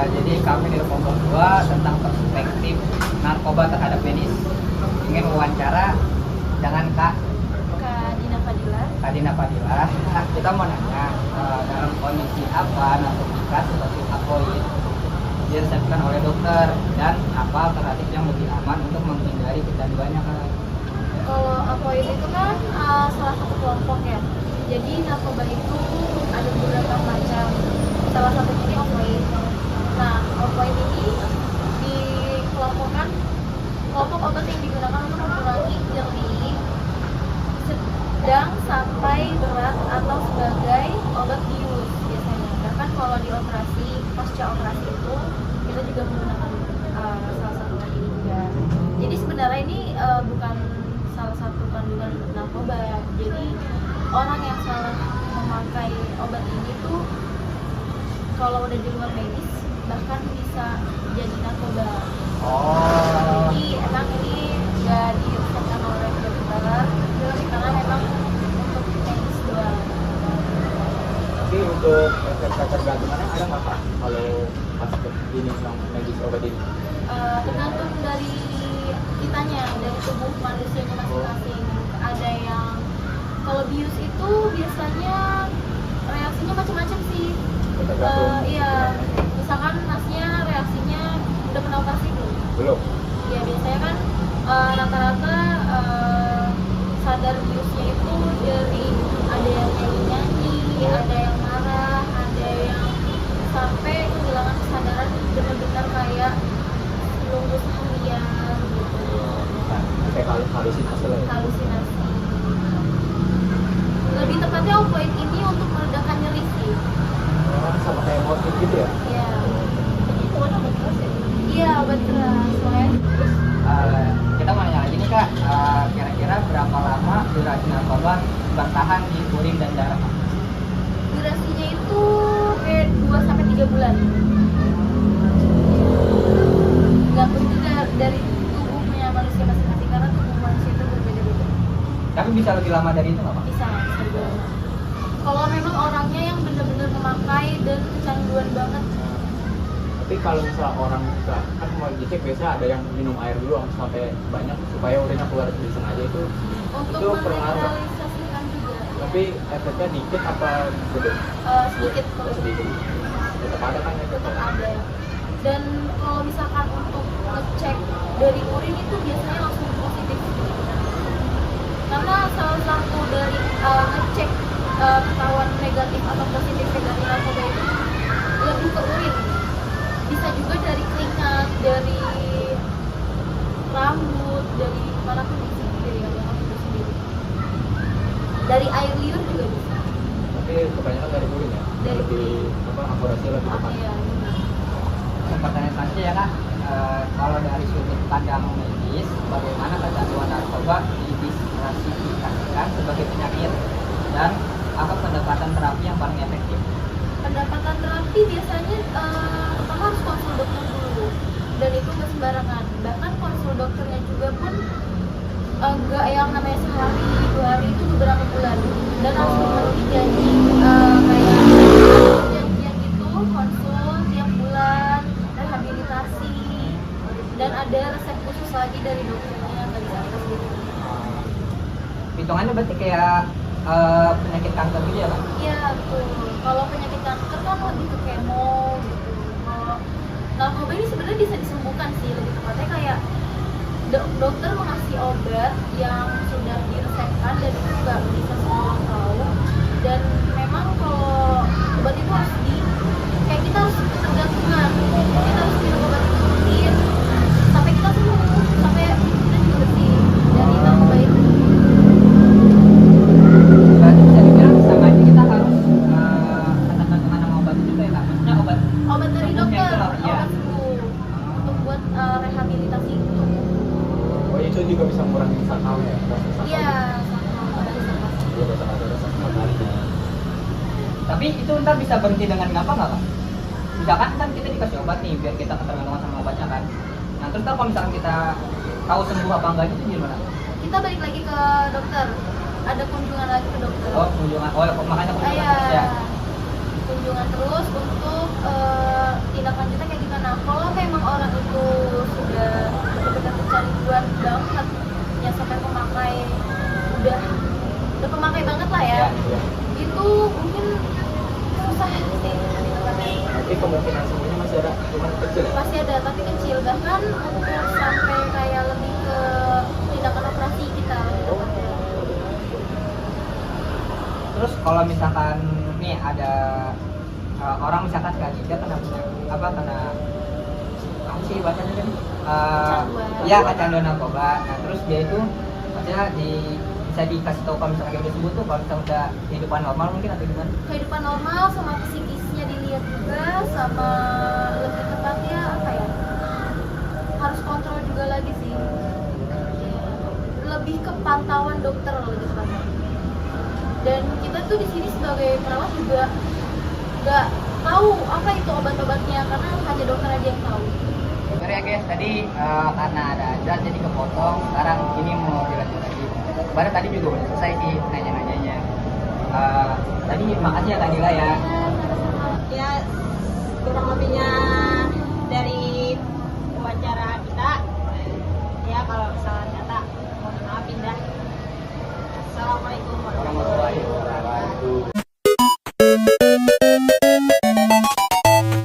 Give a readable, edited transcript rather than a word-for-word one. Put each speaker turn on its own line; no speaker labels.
Jadi kami di kelompok 2 tentang perspektif narkoba terhadap medis. Ingin wawancara dengan Kak Dina Fadila. Kita mau nanya, dalam kondisi apa narkotika seperti alkohol diresepkan oleh dokter dan apa alternatif yang lebih aman untuk menghindari kecanduannya, Kak?
Kalau alkohol itu kan salah satu kelompok ya. Jadi narkoba itu ada beberapa macam. Salah satunya ini opioid. Nah, opioid ini dikelompokkan kelompok obat yang digunakan untuk mengurangi nyeri, sedang sampai berat atau sebagai obat bius biasanya. Bahkan kalau di operasi, pasca operasi itu kita juga menggunakan salah satu obat ini juga. Jadi sebenarnya ini bukan salah satu kandungan narkoba. Jadi orang yang salah memakai obat ini tuh kalau udah di luar medis bahkan bisa jadi narkoba. Jadi emang ini nggak diresepkan oleh dokter karena memang untuk medis doang.
Tapi untuk efek ketergantungannya ada nggak Pak kalau pas ini yang medis obat ini?
Tergantung dari kitanya, dari tubuh manusianya masing-masing. Ada yang kalau bius itu biasanya reaksinya macam-macam sih. Iya, misalkan masnya reaksinya udah pernah operasi
Belum.
Ya biasanya kan rata-rata sadar biusnya itu dari ada yang nyanyi, ada yang marah, ada yang sampai kehilangan kesadaran benar-benar kayak nunggu seharian gitu.
Kayak halusinasi lah ya?
Halusinasi. Lebih tepatnya opioid ini untuk meredakan nyeri sih.
Sama kayak morfin gitu ya?
Iya.
Itu kan obat keras ya?
Iya, obat keras.
Terus kita mau nanya lagi nih, Kak, kira-kira berapa lama durasi narkoba bertahan di urin dan darah?
Durasinya itu kayak 2-3 bulan. Gantung juga dari tubuhnya manusia masing-masing karena tubuh manusia itu berbeda-beda.
Tapi bisa lebih lama dari itu nggak, Pak?
Bisa juga. Kalau memang orangnya yang benar-benar memakai dan kecanduan banget.
Tapi kalau misalnya orang kan mau dicek biasa ada yang minum air dulu sampai banyak supaya urinnya keluar di sana aja itu
Untuk
pengaruh.
menetralisasikan juga.
Tapi efeknya dikit apa gede?
Sedikit kalau
Sedikit. Tetap ada kan efeknya?
tetap ada. Dan kalau misalkan untuk ngecek dari urin itu biasanya langsung positif. Karena salah satu dari ngecek ketahuan negatif atau positif dari narkoba itu lebih ke urin. Bisa juga dari keringat, dari rambut, dari manapun bisa, dari yang sendiri. Dari air liur juga bisa.
Tapi kebanyakan dari urin ya?
Dari
lebih akurasi lebih tepat.
Iya.
Pertanyaan selanjutnya ya, Kak, kalau dari sudut pandang medis, bagaimana kecanduan narkoba diklasifikasikan sebagai penyakit dan apa pendekatan terapi yang paling efektif?
Pendapatan terapi biasanya pertama harus konsul dokter dulu, dan itu nggak sembarangan. Bahkan konsul dokternya juga pun nggak yang namanya sehari 2 hari, itu beberapa bulan, dan harus memenuhi janji kayak janjian itu konsul tiap bulan, rehabilitasi, dan ada resep khusus lagi dari dokternya, nggak bisa atas gitu.
Hitungannya berarti kayak penyakit kanker gitu ya, Pak?
Iya betul. Kalau penyakit kanker kan lebih ke kemo gitu. Kalau narkoba ini sebenarnya bisa disembuhkan sih, lebih tepatnya kayak dokter mengasih obat yang sudah diresepkan dan itu juga bisa semua orang tahu. Dan memang kalau obat itu harus kayak kita harus ketergantungan. Kita harus minum obat itu rutin sampai kita sembuh, sampai kita juga bersih dari narkoba itu.
Berarti bisa dibilang sama aja kita harus ketergantungan sama obat juga ya, Kak? Maksudnya
Obat dari
sembuhnya
dokter,
itu loh, iya.
obat sembuh untuk buat rehabilitasi itu.
Oh itu juga bisa mengurangi sakalnya ya? Rasa sakal.
Iya, sama sama.
Iya, rasa sakal.
Tapi itu ntar bisa berhenti dengan apa nggak, Pak? Misalkan kan kita dikasih obat nih biar kita ketergantungan sama obatnya kan. Nah terus ntar kalau misalkan kita tahu sembuh apa enggak itu gimana?
Kita balik lagi ke dokter. Ada kunjungan lagi ke dokter.
Oh kunjungan, makanya kunjungan
Iya.
terus ya.
Kunjungan terus untuk
kemungkinan sembuhnya masih ada, cuma kecil ya?
Pasti ada, tapi kecil. Bahkan untuk sampai kayak lebih ke tindakan operasi kita tepatnya.
Terus kalau misalkan nih ada orang misalkan sekali dia kena apa sih bacanya kan?
Kecanduan.
Ya kecanduan narkoba. Nah terus dia itu maksudnya bisa dikasih tahu kalau misalnya dia udah sembuh tuh, kalau misalnya udah kehidupan normal mungkin atau gimana?
Kehidupan normal sama psikisnya dilihat juga, sama lebih tepatnya apa ya, harus kontrol juga lagi sih. Ya, lebih ke pantauan dokter lebih tepatnya. Dan kita tuh di sini sebagai perawat juga nggak tahu apa itu obat-obatnya, karena hanya dokter aja yang tahu.
Sorry ya guys, tadi karena ada azan jadi kepotong. Sekarang ini mau dilanjut lagi. Baru tadi juga udah selesai sih nanya-nanyanya. Tadi makasih ya Kak Dila ya.
Ya kurang lebihnya